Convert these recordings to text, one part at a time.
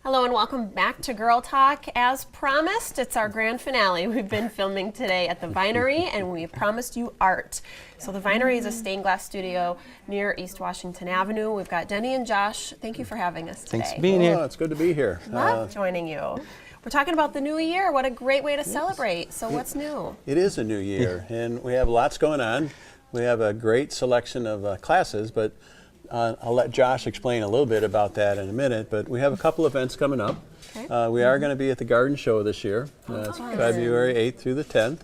Hello and welcome back to Girl Talk. As promised, it's our grand finale. We've been filming today at the Vinery and we promised you art. So the Vinery is a stained glass studio near East Washington Avenue. We've got Denny and Josh. Thank you for having us today. Thanks for being here. It's good to be here. Love joining you. We're talking about the new year. What a great way to celebrate. So what's new? It is a new year and we have lots going on. We have a great selection of classes, but I'll let Josh explain a little bit about that in a minute, but we have a couple events coming up. Okay. We are going to be at the Garden Show this year. It's February 8th through the 10th.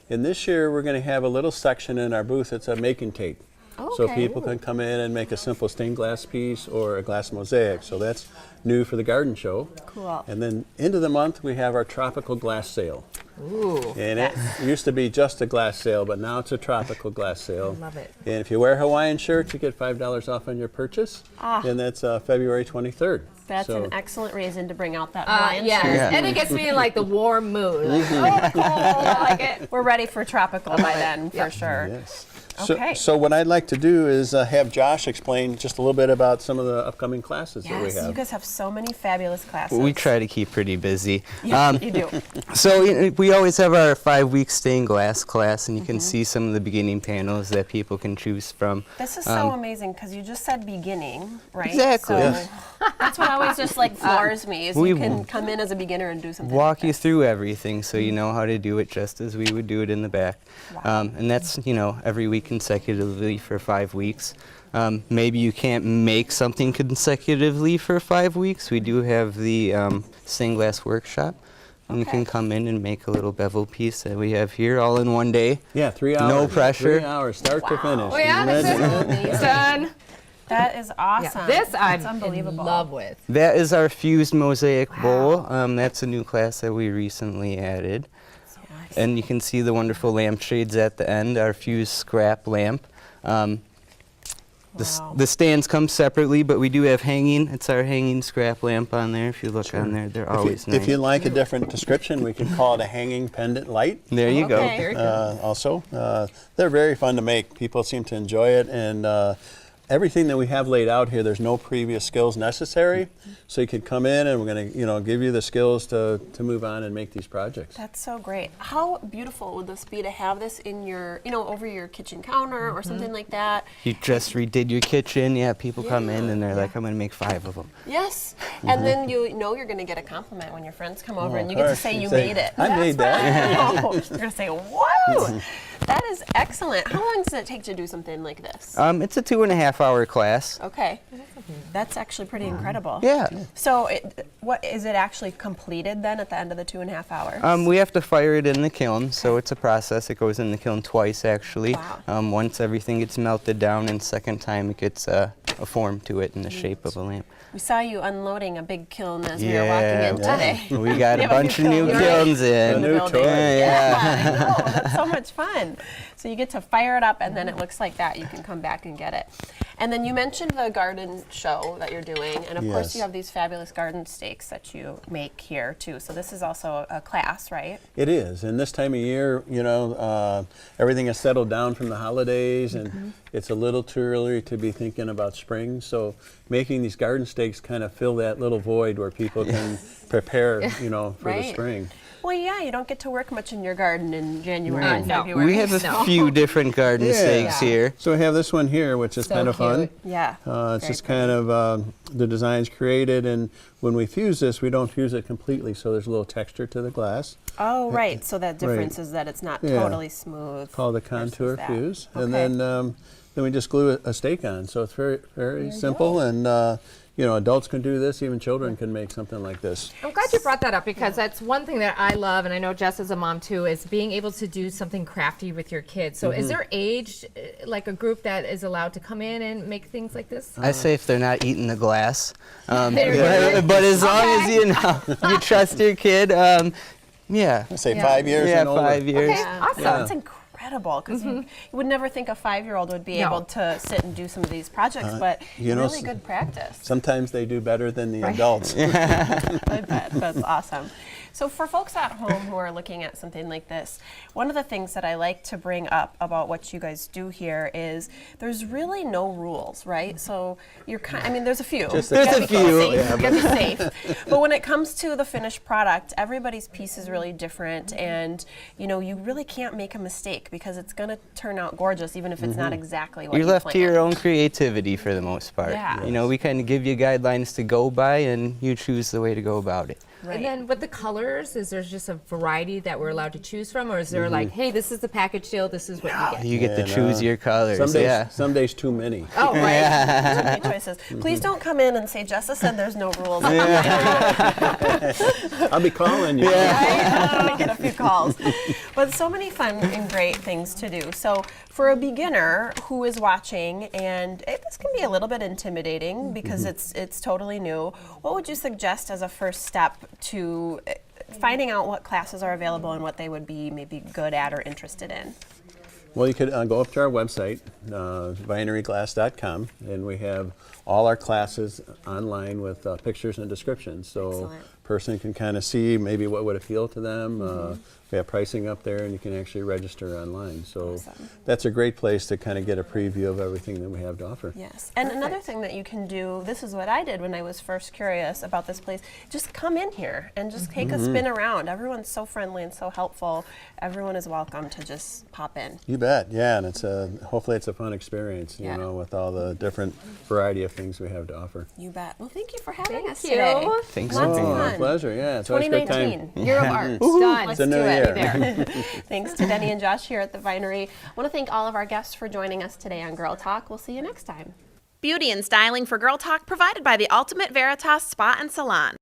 And this year we're going to have a little section in our booth. It's a make and take. Okay. So people can come in and make a simple stained glass piece or a glass mosaic. So that's new for the Garden Show. Cool. And then end of the month we have our tropical glass sale. Ooh. And it used to be just a glass sale, but now it's a tropical glass sale. Love it. And if you wear Hawaiian shirts, you get $5 off on your purchase. And that's February 23rd. That's an excellent reason to bring out that Hawaiian Yeah. shirt. And it gets me in like the warm mood. Like, oh, cold, I like it. We're ready for tropical by then, for sure. Yes. Okay. So what I'd like to do is have Josh explain just a little bit about some of the upcoming classes that we Yes, you have. guys have so many fabulous classes. We try to keep pretty busy. Yeah, you do. So we always have our 5-week stained glass class, and you can see some of the beginning panels that people can choose from. This is so amazing because you just said beginning, right? Exactly. So Yes. that's what always just like floors me is we you can come in as a beginner and do something. Walk like you this. through everything so you know how to do it just as we would do it in the back. Wow. And that's, every week consecutively for 5 weeks. Maybe you can't make something consecutively for 5 weeks. We do have the stained glass workshop. And you can come in and make a little bevel piece that we have here all in one day. Yeah, 3 hours. No pressure. 3 hours, start to finish. Oh, yeah, Can you that's imagine it. that? It's done. That is awesome. Yeah. This I'm It's unbelievable. in love with. That is our fused mosaic bowl. That's a new class that we recently added. Yes. And you can see the wonderful lampshades at the end, our fused scrap lamp. Wow. The stands come separately, but we do have hanging. It's our hanging scrap lamp on there. If you look on there, they're always nice. If you like a different description, we can call it a hanging pendant light. There you Okay. Very good. Also, they're very fun to make. People seem to enjoy it, and everything that we have laid out here, there's no previous skills necessary. So you could come in, and we're going to, give you the skills to move on and make these projects. That's so great. How beautiful would this be to have this in your, over your kitchen counter or something like that? You just redid your kitchen. Yeah, people come in and they're like, I'm going to make 5 of them. Yes. And then you know you're going to get a compliment when your friends come over and of you get to course. say you Say, made it. I made that. You're going to say, whoa! That is excellent. How long does it take to do something like this? It's a 2.5-hour class. Okay. That's actually pretty incredible. Yeah. So what is it actually completed then at the end of the 2.5 hours? We have to fire it in the kiln, so it's a process. It goes in the kiln twice, actually. Wow. Once everything gets melted down, and second time it gets a form to it in the shape of a lamp. We saw you unloading a big kiln as we were walking in today. We got You a have a bunch of new new kiln. kilns in. In the new building. toy. Yeah. I know. That's so much fun. So you get to fire it up, and then it looks like that. You can come back and get it. And then you mentioned the garden show that you're doing, and of course Yes. you have these fabulous garden stakes that you make here too. So this is also a class, right? It is, and this time of year, everything has settled down from the holidays, and it's a little too early to be thinking about spring. So making these garden stakes kind of fill that little void where people can prepare, for the Right. spring. Well, yeah, you don't get to work much in your garden in January and No. February. We have a few different garden Yeah. stakes here. So we have this one here, which is So kind of fun. cute. Yeah. It's Very just kind of the design's created, and when we fuse this, we don't fuse it completely, so there's a little texture to the glass. Oh, right. So that difference is that it's not Yeah. totally smooth. Called a versus contour that. fuse, Okay. and then we just glue a stake on. So it's very, very simple, and adults can do this. Even children can make something like this. I'm glad you brought that up because that's one thing that I love, and I know Jess is a mom too, is being able to do something crafty with your kids. So is there age, like a group that is allowed to come in and make things like this? I say if they're not eating the glass. There you go. But as long as you trust your kid, yeah. I say 5 years Yeah, and older. 5 years. Okay, Yeah. awesome. That's incredible. incredible because you would never think a 5-year-old would be No. able to sit and do some of these projects, but you know, really good practice. Sometimes they do better than the adults. I bet. That's awesome. So for folks at home who are looking at something like this, one of the things that I like to bring up about what you guys do here is there's really no rules, right? So you're I mean, there's a few. Just You a gotta be few. safe. Yeah, You gotta be safe. But when it comes to the finished product, everybody's piece is really different, and you really can't make a mistake because it's gonna turn out gorgeous, even if it's not exactly what You're you left to planned. your own creativity for the most part. Yeah. You know, we kind of give you guidelines to go by, and you choose the way to go about it. Right. And then with the colors, is there just a variety that we're allowed to choose from, or is there like, hey, this is the package deal, this is what you get? You get to And, choose your colors. Some days too many. Oh, right. Too many choices. Please don't come in and say, Jessa said there's no rules. I'll be calling you. I'm gonna get a few calls. But so many fun and great things to do. So for a beginner who is watching, and this can be a little bit intimidating because it's totally new, what would you suggest as a first step to finding out what classes are available and what they would be maybe good at or interested in? Well, you could go up to our website, vineryglass.com, and we have all our classes online with pictures and descriptions. So Excellent. person can kind of see maybe what would appeal to them. We have pricing up there, and you can actually register online. So Awesome. that's a great place to kind of get a preview of everything that we have to offer. Yes, and another thing that you can do, this is what I did when I was first curious about this place, just come in here and just take a spin around. Everyone's so friendly and so helpful. Everyone is welcome to just pop in. You bet, yeah, and it's hopefully it's a fun experience, Yeah. with all the different variety of things we have to offer. You bet. Well, thank you for having Thank us you. today. Thanks Lots for of being My fun. pleasure, yeah. It's always a good time. 2019, Year of Art. Done. Let's It's a new do it. year. Be there. Thanks to Denny and Josh here at the Vinery. I want to thank all of our guests for joining us today on Girl Talk. We'll see you next time. Beauty and styling for Girl Talk provided by the Ultimate Veritas Spa and Salon.